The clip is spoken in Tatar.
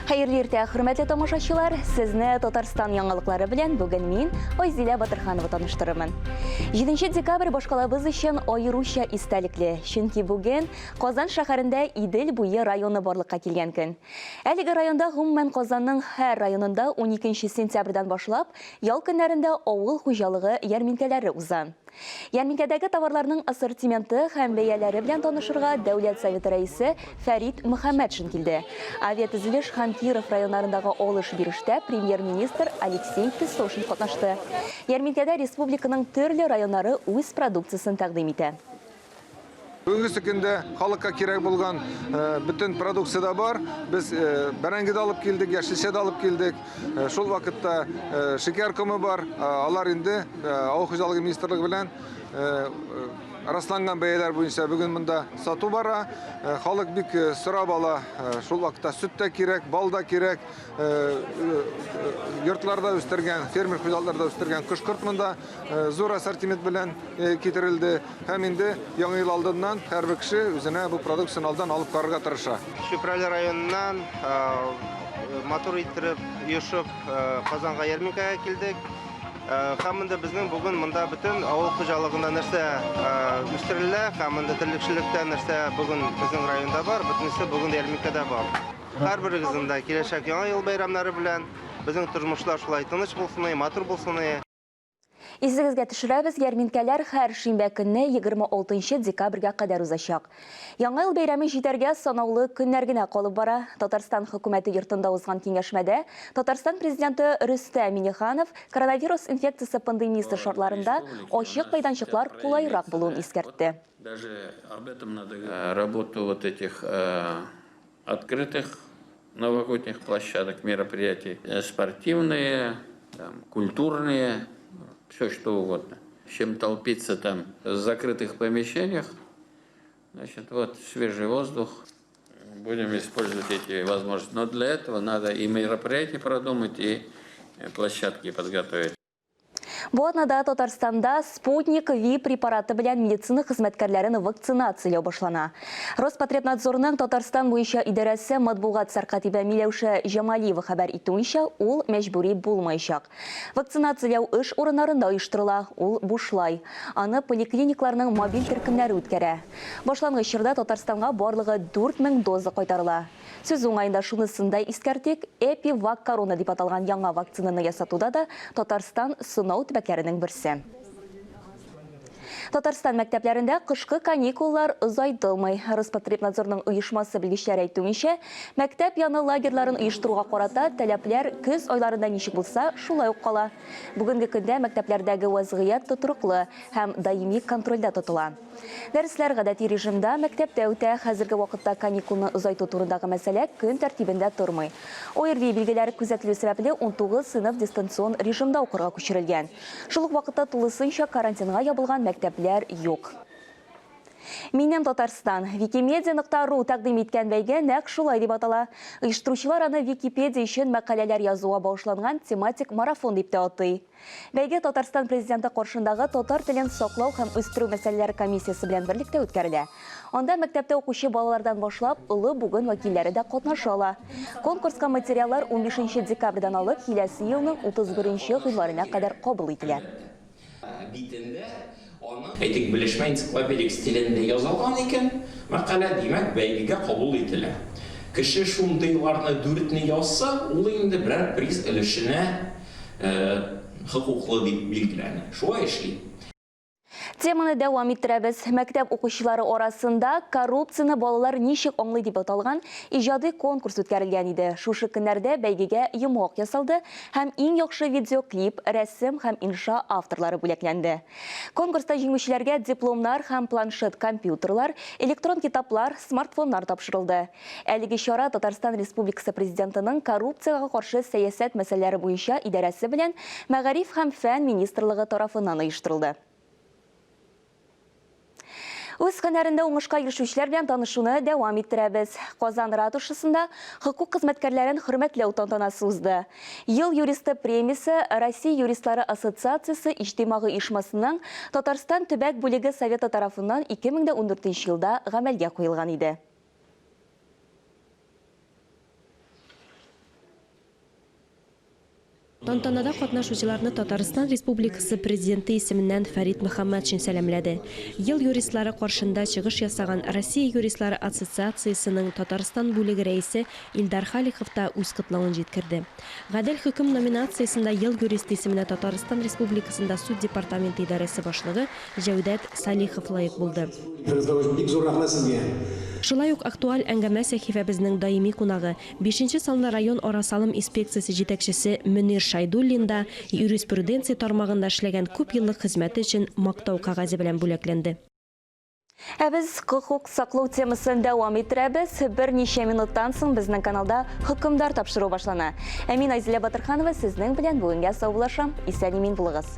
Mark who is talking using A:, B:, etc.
A: Hayırlı erте, hürmetli tomoshachilar, sizni Tatarstan yangilıklары bilen bugun men Oyzila Batırxanova tanıştırımın. 7 dekabr boshqalabız için ayıruşa istalikli, chunki bugun Qozon shaharında İdil buyi rayoni borliqqa kelgan kun. Әлеге rayonda umuman Qozonning har rayonida 12 sentyabrdan boshlab yol kunlarında avul xo'jaligi yarminkalari uzan. Yarminkadagi tovarlarning assortimenti ham bayalari bilan tanishirga Davlat Совета raisi Farid Muhammadshin keldi. Aviatizilish ham Kirov rayonlarındagi olish-berishda Premier-ministr Aleksey Pistoshin qatnashdi. Yarminkada respublikaning turli rayonlari o'z produksiyasini taqdim etdi.
B: Бүгінгі күнде халыққа керек болған бүтін продукция да бар. Біз бәрәңгіді алып келдік, яшілшеді алып келдік. Шол вақытта шекер көмі бар. Алар енді ауыл xo'jaligi министрлігі білән расланган бәяләр буенча бүген монда сату бара. Халық бик сорап ала. Шул вакытта сөт тә кирәк, бал да кирәк. Йортларда үстергән, фермер хуҗалыкларда үстергән кош-корт монда зур ассортимент белән китерелде. Һәм инде яңа ел алдыннан һәрбер кеше үзенә бу продукцияны алдан алып карарга тырыша.
C: Шүпрәле районыннан мотор иттереп, йошып, Казанга ярминкага килдек. Хамында безнең бүген монда бөтен авыл хуҗалыгында нәрсә үстерелә, хамында тирлекчелектә нәрсә бүген безнең районда бар, бөтенесе бүген ярминкада бар. Һәрберегезнең дә киләчәк яңа ел байрамнары белән безнең тормышлар шулай тыныч булсын, матур булсын.
A: Исегезгә төшерәбез, ярминкәләр һәр шимбә көнне 26 декабрьгә кадәр узачак. Яңа ел бәйрәме җитәргә санаулы көннәр генә калып бара. Татарстан хөкүмәте йортында узган киңәшмәдә Татарстан президенты Рөстәм Миңнеханов коронавирус инфекциясе пандемиясе шартларында ачык майданчыклар кулайрак булуын искәртте.
D: Даже об этом надо работу вот этих открытых новогодних площадок, мероприятий, спортивные, культурные, все что угодно. Чем толпиться там в закрытых помещениях, значит, вот свежий воздух, будем использовать эти возможности. Но для этого надо и мероприятия продумать, и площадки подготовить.
A: Бу атнада Татарстанда Спутник Ви препараты белән медицина хезмәткәрләрен вакцинацияләү башлана. Роспотребнадзорның Татарстан буенча идарәсе матбугат сәркатибә Миләүшә Җамалиева хәбәр итүенчә, ул мәҗбүри булмаячак. Вакцинацияләү эш урыннарында оештырыла, ул бушлай. Аны поликлиникларның мобиль төркемнәре үткәрә. Башлангыч чорда Татарстанга барлыгы 4000 доза кайтарыла. Сүз уңаенда шунысында искәртик, Эпивак корона дип аталган яңа вакцинаны ясатуда да Татарстан сынау төбәкләренең берсе. Татарстан мәктәпләрендә кышкы каникуллар озайтылмый. Роспотребнадзорның оешмасы белгечләре әйтүенчә, мәктәп яны лагерьларын оештыруга карата таләпләр көз айларында ничек булса, шулай ук кала. Бүгенге көндә мәктәпләрдәге вазгыять тотрыклы һәм даими контрольдә тотыла. Дәресләр гадәти режимда мәктәптә үтә, хәзерге вакытта каникулны озайту турындагы мәсьәлә көн тәртибендә тормый. ОРВИ билгеләре күзәтелү сәбәпле 19 сыйныф дистанцион режимда укырга күчерелгән. Шул ук вакытта тулысынча карантинга ябылган мәктәпләр юк. Минем Татарстан Wikimedia.ru тәкъдим иткән бәйге нәкъ шулай дип атала. Оештыручылар аны Википедия өчен мәкаләләр язуга багышланган тематик марафон дип тә атый. Бәйге Татарстан президенты каршындагы татар телен саклау һәм үстерү мәсьәләләре комиссиясе белән берлектә үткәрелә. Анда мәктәптә укучы балалардан башлап, улы бүген вәкилләре дә катнаша ала. Конкурска материаллар 15 декабрьдән алып, киләсе елның 31 гыйнварына кадәр кабул ителә.
E: Әйтик, белешмә энциклопедик стилендә язылган икән, мәкалә димәк бәйгегә кабул ителә. Кеше шундыйларны дүртне язса, ул инде берәр приз өлешенә хокуклы дип билгеләнә. Шулай эшли.
A: Теманы дәвам иттерәбез. Мәктәп укучылары арасында коррупцияны балалар ничек аңлый дип аталган иҗади конкурс үткәрелгән иде. Шушы көннәрдә бәйгегә йомгак ясалды һәм иң яхшы видеоклип, рәсем һәм инша авторлары бүләкләнде. Конкурста җиңүчеләргә дипломнар һәм планшет компьютерлар, электрон китаплар, смартфоннар тапшырылды. Әлеге чара Татарстан Республикасы президентының коррупцияга каршы сәясәт мәсьәләләре буенча идарәсе белән Мәгариф һәм фән министрлыгы тарафыннан оештырылды. Үз һөнәрендә уңышка ирешүчеләр белән танышуны дәвам иттерәбез. Казан ратушасында хокук хезмәткәрләрен хөрмәтләү тантанасы узды. Ел юристы премиясе Россия юристлары ассоциациясе иҗтимагый оешмасының Татарстан төбәк бүлеге советы тарафыннан 2014 елда гамәлгә куелган иде.
F: Тантанада катнашучыларны Татарстан Республикасы президенты исеменнән Фәрит Мөхәммәтшин сәламләде. Ел юристлары каршында чыгыш ясаган Россия юристлары ассоциациясенең Татарстан бүлеге рәисе Илдар Халихов та үз котлавын җиткерде. Гадел хөкем номинациясында ел юрист исеменә Татарстан Республикасында суд департаменты идарәсе башлыгы Җәүдәт Салихов лаек булды. Шулай ук актуаль әңгәмә сәхифәбезнең даими кунагы 5-нче санлы район арасалым инспекциясе җитәкчесе Мөнир Шайдуллин да юриспруденция тармагында эшләгән күп еллык хезмәте өчен мактау кагазе белән бүләкләнде.
A: Без хукук саклау темасын дәвам иттерәбез. Берничә минуттан соң безнең каналда хөкемдар тапшыру башлана. Мин Айзилә Батырханова сезнең белән бүгенгә саулашам. Исән-имин булыгыз.